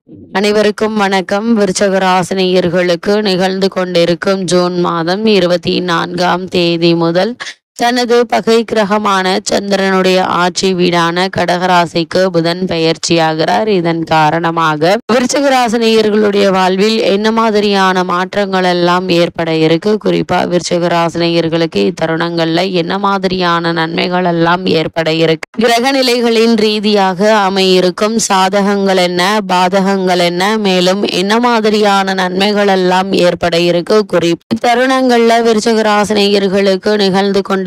அனைவருக்கும் வணக்கம். விருச்சக ராசினியர்களுக்கு நிகழ்ந்து கொண்டிருக்கும் ஜூன் மாதம் 24ஆம் தேதி முதல் தனது பகை கிரகமான சந்திரனுடைய ஆட்சி வீடான கடகராசிக்கு புதன் பெயர்ச்சியாகிறார். இதன் காரணமாக விருச்சக ராசினியர்களுடைய வாழ்வில் என்ன மாதிரியான மாற்றங்கள் எல்லாம் ஏற்பட இருக்கு, குறிப்பா விருச்சக ராசினியர்களுக்கு இத்தருணங்கள்ல என்ன மாதிரியான நன்மைகள் எல்லாம் ஏற்பட இருக்கு, கிரக நிலைகளின் ரீதியாக அமையிருக்கும் சாதகங்கள் என்ன, பாதகங்கள் என்ன, மேலும் என்ன மாதிரியான நன்மைகள் எல்லாம் ஏற்பட இருக்கு, குறிப்பு தருணங்கள்ல விருச்சக ராசினியர்களுக்கு நிகழ்ந்து கொண்டிருக்கும்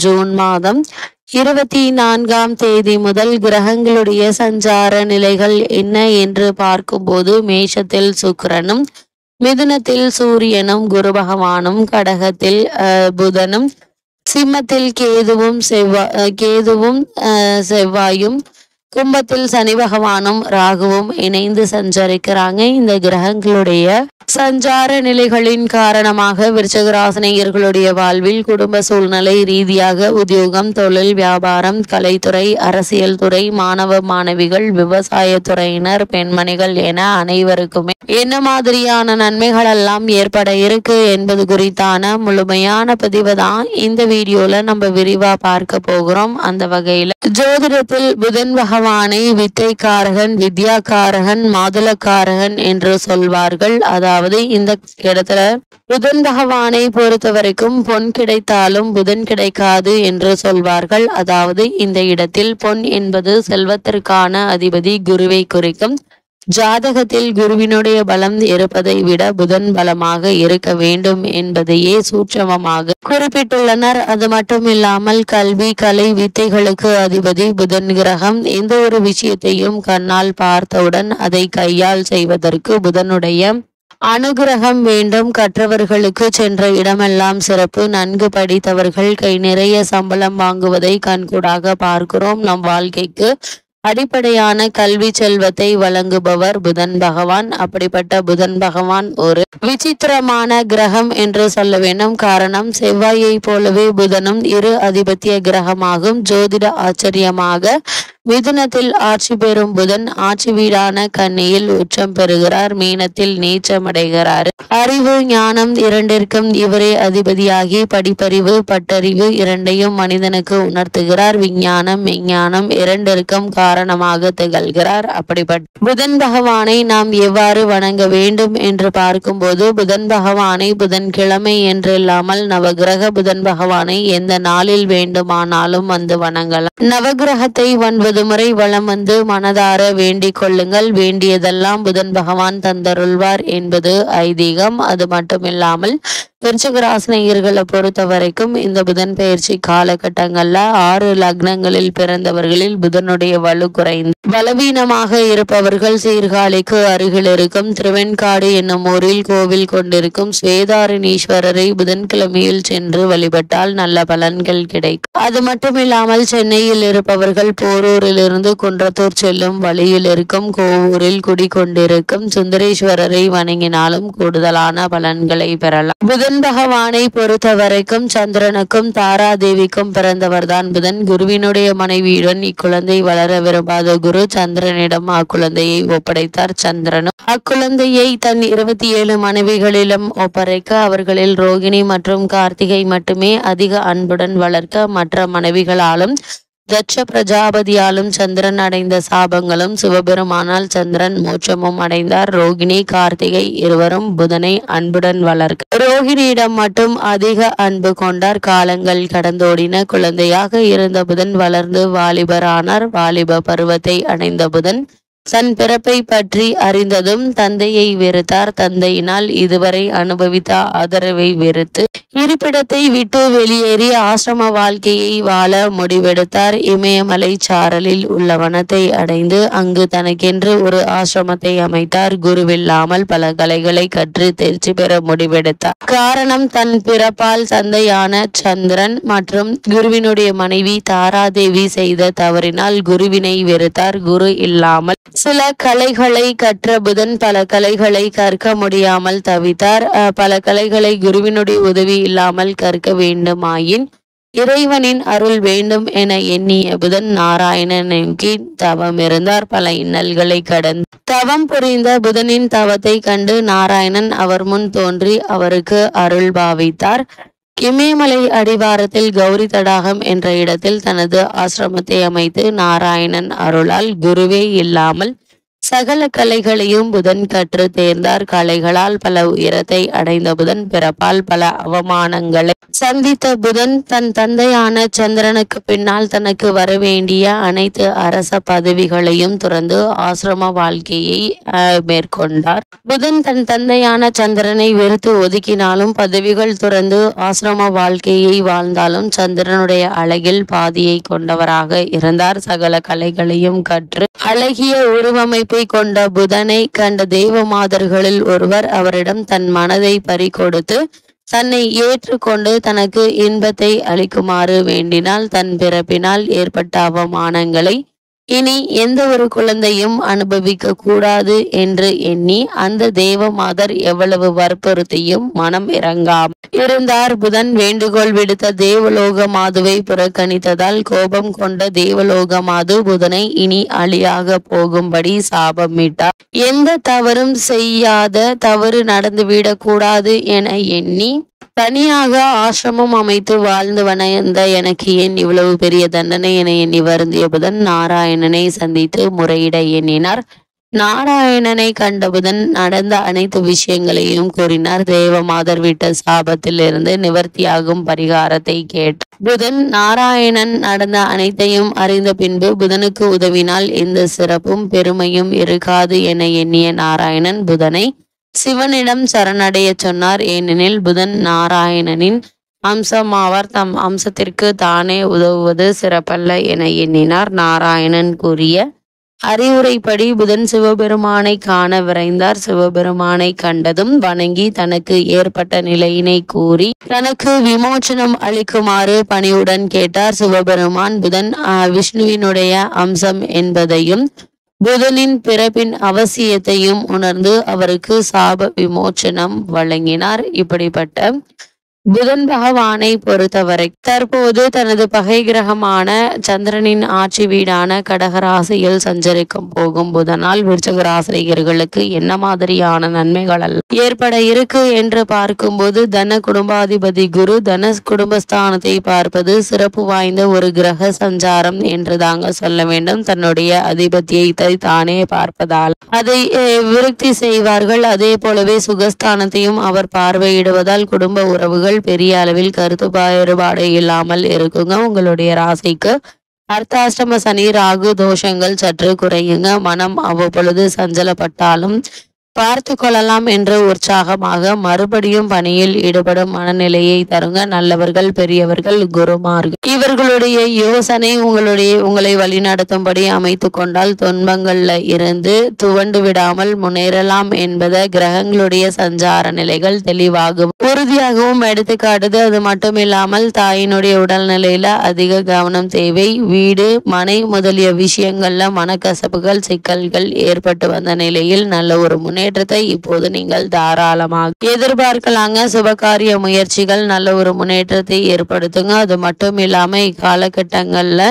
ஜூன் மாதம் 24ஆம் தேதி முதல் கிரகங்களுடைய சஞ்சார நிலைகள் என்ன என்று பார்க்கும்போது, மேஷத்தில் சுக்கிரனும், மிதுனத்தில் சூரியனும் குரு பகவானும், கடகத்தில் புதனும், சிம்மத்தில் கேதுவும் செவ்வாயும், கும்பத்தில் சனி பகவானும் ராகுவும் இணைந்து சஞ்சரிக்கிறாங்க. இந்த கிரகங்களுடைய சஞ்சார நிலைகளின் காரணமாக விருச்சக ராசினியர்களுடைய வாழ்வில் குடும்ப சூழ்நிலை ரீதியாக உத்தியோகம், தொழில், வியாபாரம், கலைத்துறை, அரசியல் துறை, மாணவ மாணவிகள், விவசாயத்துறையினர், பெண்மணிகள் என அனைவருக்குமே என்ன மாதிரியான நன்மைகள் எல்லாம் ஏற்பட இருக்கு என்பது குறித்தான முழுமையான பதிவு தான் இந்த வீடியோல நம்ம விரிவா பார்க்க போகிறோம். அந்த வகையில ஜோதிடத்தில் புதன் பகவானை வித்தைக்காரகன், வித்யாக்காரகன், மாதுளக்காரகன் என்று சொல்வார்கள். அதாவது இந்த இடத்துல புதன் பகவானை பொறுத்த வரைக்கும் பொன் கிடைத்தாலும் புதன் கிடைக்காது என்று சொல்வார்கள். அதாவது இந்த இடத்தில் பொன் என்பது செல்வத்திற்கான அதிபதி குருவை குறிக்கும். ஜாதகத்தில் குருவினுடைய பலம் இருப்பதை விட புதன் பலமாக இருக்க வேண்டும் என்பதையே சூட்சமமாக குறிப்பிட்டுள்ளனர். அது மட்டும் இல்லாமல் கல்வி, கலை, வித்தைகளுக்கு அதிபதி புதன் கிரகம். எந்த ஒரு விஷயத்தையும் கண்ணால் பார்த்தவுடன் அதை கையால் செய்வதற்கு புதனுடைய அனுகிரகம் வேண்டும். கற்றவர்களுக்கு சென்ற இடமெல்லாம் சிறப்பு. நன்கு படித்தவர்கள் கை நிறைய சம்பளம் வாங்குவதை கண்கூடாக பார்க்கிறோம். நம் வாழ்க்கைக்கு அடிப்படையான கல்வி செல்வத்தை வழங்குபவர் புதன் பகவான். அப்படிப்பட்ட புதன் பகவான் ஒரு விசித்திரமான கிரகம் என்று சொல்ல வேண்டும். காரணம், செவ்வாயை போலவே புதனும் இரு அதிபத்திய கிரகமாகும். ஜோதிட ஆச்சரியமாக மிதுனத்தில் ஆட்சி பெறும் புதன் ஆட்சி வீடான கன்னியில் உச்சம் பெறுகிறார். மீனத்தில் நீச்சமடைகிறார். அறிவு, ஞானம் இரண்டிற்கும் இவரே அதிபதியாகி படிப்பறிவு, பட்டறிவு இரண்டையும் மனிதனுக்கு உணர்த்துகிறார். விஞ்ஞானம், விஞ்ஞானம் இரண்டிற்கும் காரணமாக திகழ்கிறார். அப்படிப்பட்ட புதன் பகவானை நாம் எவ்வாறு வணங்க வேண்டும் என்று பார்க்கும்போது, புதன் பகவானை புதன்கிழமை என்று இல்லாமல் நவகிரக புதன் பகவானை எந்த நாளில் வேண்டுமானாலும் வந்து வணங்கலாம். நவகிரகத்தை 9 முறை வலம் வந்து மனதார வேண்டிக் கொள்ளுங்கள். வேண்டியதெல்லாம் புதன் பகவான் தந்தருள்வார் என்பது ஐதீகம். அது மட்டுமில்லாமல் விருச்சிக ராசினியர்களை பொறுத்த வரைக்கும் இந்த புதன் பயிற்சி காலகட்டங்கள்ல 6 லக்னங்களில் பிறந்தவர்களில் புதனுடைய வலு குறைந்து பலவீனமாக இருப்பவர்கள் சீர்காழிக்கு அருகில் இருக்கும் திருவெண்காடு என்னும் ஊரில் கோவில் கொண்டிருக்கும் ஸ்வேதாரணீஸ்வரரை புதன்கிழமையில் சென்று வழிபட்டால் நல்ல பலன்கள் கிடைக்கும். அது மட்டுமில்லாமல் சென்னையில் இருப்பவர்கள் போரூரிலிருந்து குன்றத்தூர் செல்லும் வழியில் இருக்கும் கோவூரில் குடிகொண்டிருக்கும் சுந்தரேஸ்வரரை வணங்கினாலும் கூடுதலான பலன்களை பெறலாம். புதன் பகவானை பொறுத்த வரைக்கும் சந்திரனுக்கும் தாராதேவிக்கும் பிறந்தவர்தான் புதன். குருவினுடைய மனைவியுடன் இக்குழந்தை வளர விரும்பாத குரு சந்திரனிடம் அக்குழந்தையை ஒப்படைத்தார். சந்திரனும் அக்குழந்தையை தன் 27 மனைவிகளிலும் ஒப்படைக்க அவர்களில் ரோகிணி மற்றும் கார்த்திகை மட்டுமே அதிக அன்புடன் வளர்க்க மற்ற மனைவிகளாலும் தட்ச பிரஜாபதியாலும் சந்திரன் அடைந்த சாபங்களும் சிவபெருமானால் சந்திரன் மோட்சமும் அடைந்தார். ரோகிணி, கார்த்திகை இருவரும் புதனை அன்புடன் வளர்க்க ரோகிணியிடம் மட்டும் அதிக அன்பு கொண்டார். காலங்கள் கடந்தோடின. குழந்தையாக இருந்த புதன் வளர்ந்து வாலிபரானார். வாலிப பருவத்தை அடைந்த புதன் தன் பிறப்பை பற்றி அறிந்ததும் தந்தையை வெறுத்தார். தந்தையினால் இதுவரை அனுபவித்த ஆதரவை வெறுத்து இருப்பிடத்தை விட்டு வெளியேறி ஆசிரம வாழ்க்கையை வாழ முடிவெடுத்தார். இமயமலை சாரலில் உள்ள வனத்தை அடைந்து அங்கு தனக்கென்று ஒரு ஆசிரமத்தை அமைத்தார். குருவில்லாமல் பல கலைகளை கற்று தேர்ச்சி பெற முடிவெடுத்தார். காரணம், தன் பிறப்பால் தந்தையான சந்திரன் மற்றும் குருவினுடைய மனைவி தாராதேவி செய்த தவறினால் குருவினை வெறுத்தார். குரு இல்லாமல் சில கலைகளை கற்ற புதன் பல கலைகளை கற்க முடியாமல் தவித்தார். பல கலைகளை குருவினுடைய உதவி இல்லாமல் கற்க வேண்டுமாயின் இறைவனின் அருள் வேண்டும் என எண்ணிய புதன் நாராயணன் நோக்கி தவம் இருந்தார். பல இன்னல்களை கடந்து தவம் புரிந்த புதனின் தவத்தை கண்டு நாராயணன் அவர் முன் தோன்றி அவருக்கு அருள் பாவித்தார். இமயமலை அடிவாரத்தில் கௌரி தடாகம் என்ற இடத்தில் தனது ஆசிரமத்தை அமைத்து நாராயணன் அருளால் குருவே இல்லாமல் சகல கலைகளையும் புதன் கற்று தேர்ந்தார். கலைகளால் பல உயரத்தை அடைந்த புதன் பிறப்பால் பல அவமானங்களை சந்தித்த புதன் தன் தந்தையான சந்திரனுக்கு பின்னால் தனக்கு வரவேண்டிய அனைத்து அரச பதவிகளையும் துறந்து ஆசிரம வாழ்க்கையை மேற்கொண்டார். புதன் தன் தந்தையான சந்திரனை வெறுத்து ஒதுக்கினாலும் பதவிகள் துறந்து ஆசிரம வாழ்க்கையை வாழ்ந்தாலும் சந்திரனுடைய அழகில் பாதியை கொண்டவராக இருந்தார். சகல கலைகளையும் கற்று அழகிய உருவமைப்பை கொண்ட புதனை கண்ட தேவமாதர்களில் ஒருவர் அவரிடம் தன் மனதை பறிகொடுத்து தன்னை ஏற்றுக்கொண்டு தனக்கு இன்பத்தை அளிக்குமாறு வேண்டினால் தன் பிறப்பினால் ஏற்பட்ட அவமானங்களை இனி எந்த ஒரு குழந்தையும் அனுபவிக்க கூடாது என்று எண்ணி அந்த தேவமாதர் எவ்வளவு வற்புறுத்தியும் மனம் இறங்காமல் இருந்தார். புதன் வேண்டுகோள் விடுத்த தேவலோக மாதுவை புறக்கணித்ததால் கோபம் கொண்ட தேவலோக மாது புதனை இனி அழியாக போகும்படி சாபமிட்டார். எந்த தவறும் செய்யாத தவறு நடந்துவிடக் கூடாது என எண்ணி தனியாக ஆசிரமம் அமைத்து வாழ்ந்து வந்த எனக்கு ஏன் இவ்வளவு பெரிய தண்டனை என எண்ணி வருந்திய புதன் நாராயணனை சந்தித்து முறையிட எண்ணினார். நாராயணனை கண்ட புதன் நடந்த அனைத்து விஷயங்களையும் கூறினார். தேவமாதர் விட்ட சாபத்தில் இருந்து நிவர்த்தியாகும் பரிகாரத்தை கேட்டார். புதன் நாராயணன் நடந்த அனைத்தையும் அறிந்த பின்பு புதனுக்கு உதவினால் எந்த சிறப்பும் பெருமையும் இருக்காது என எண்ணிய நாராயணன் புதனை சிவனிடம் சரணடைய சொன்னார். ஏனெனில் புதன் நாராயணனின் அம்சமாவார். தம் அம்சத்திற்கு தானே உதவுவது சிறப்பல்ல என எண்ணினார். நாராயணன் கூறிய அறிவுரைப்படி புதன் சிவபெருமானை காண விரைந்தார். சிவபெருமானை கண்டதும் வணங்கி தனக்கு ஏற்பட்ட நிலையினை கூறி தனக்கு விமோச்சனம் அளிக்குமாறு பணிவுடன் கேட்டார். சிவபெருமான் புதன் விஷ்ணுவினுடைய அம்சம் என்பதையும் புதனின் பிறப்பின் அவசியத்தையும் உணர்ந்து அவருக்கு சாப விமோச்சனம் வழங்கினார். இப்படிப்பட்ட புதன் பகவானை பொறுத்தவரை தற்போது தனது பகை கிரகமான சந்திரனின் ஆட்சி வீடான கடகராசியில் சஞ்சரிக்கும் போகும் புதனால் விருச்சிக ராசினியர்களுக்கு என்ன மாதிரியான நன்மைகள் ஏற்பட இருக்கு என்று பார்க்கும்போது தன குடும்பாதிபதி குரு தன குடும்பஸ்தானத்தை பார்ப்பது சிறப்பு வாய்ந்த ஒரு கிரக சஞ்சாரம் என்று தாங்க சொல்ல வேண்டும். தன்னுடைய அதிபத்தியத்தை தானே பார்ப்பதால் அதை விருத்தி செய்வார்கள். அதே போலவே சுகஸ்தானத்தையும் அவர் பார்வையிடுவதால் குடும்ப உறவுகள் பெரிய அளவில் கருத்து வேறுபாடு இல்லாமல் இருக்குங்க. உங்களுடைய ராசிக்கு அர்த்தாஷ்டம சனி ராகு தோஷங்கள் சற்று குறையுங்க. மனம் அவ்வப்பொழுது சஞ்சலப்பட்டாலும் பார்த்து கொள்ளலாம் என்று உற்சாகமாக மறுபடியும் பணியில் ஈடுபடும் மனநிலையை தருங்க. நல்லவர்கள் பெரியவர்கள் குருமார்கள் இவர்களுடைய யோசனை உங்களை வழிநடத்தும்படி அமைத்து கொண்டால் துன்பங்கள்ல இருந்து துவண்டு விடாமல் முன்னேறலாம் என்பதை கிரகங்களுடைய சஞ்சார நிலைகள் தெளிவாகவும் உறுதியாகவும் எடுத்துக்காட்டுது. அது மட்டும் இல்லாமல் தாயினுடைய உடல்நிலையில அதிக கவனம் தேவை. வீடு மனை முதலிய விஷயங்கள்ல மனக்கசப்புகள் சிக்கல்கள் ஏற்பட்டு வந்த நிலையில் நல்ல ஒரு முன்னேற்றத்தை இப்போது நீங்கள் தாராளமாக எதிர்பார்க்கலாங்க. சுபகாரிய முயற்சிகள் நல்ல ஒரு முன்னேற்றத்தை ஏற்படுத்துங்க. அது மட்டும் இல்லாம இக்காலகட்டங்கள்ல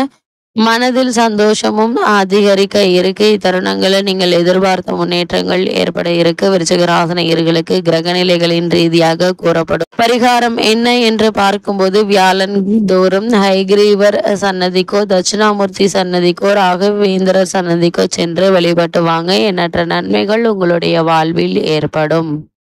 மனதில் சந்தோஷமும் அதிகரிக்க இருக்கு. இத்தருணங்களில் நீங்கள் எதிர்பார்த்த முன்னேற்றங்கள் ஏற்பட இருக்கு. விருச்சிக ராசினியர்களுக்கு கிரகநிலைகளின் ரீதியாக கூறப்படும் பரிகாரம் என்ன என்று பார்க்கும்போது வியாழன் தோறும் ஹைகிரீவர் சன்னதிக்கோ தட்சிணாமூர்த்தி சன்னதிக்கோ ராகவேந்திரர் சன்னதிக்கோ சென்று வழிபட்டு வாங்க. எண்ணற்ற நன்மைகள் உங்களுடைய வாழ்வில் ஏற்படும்.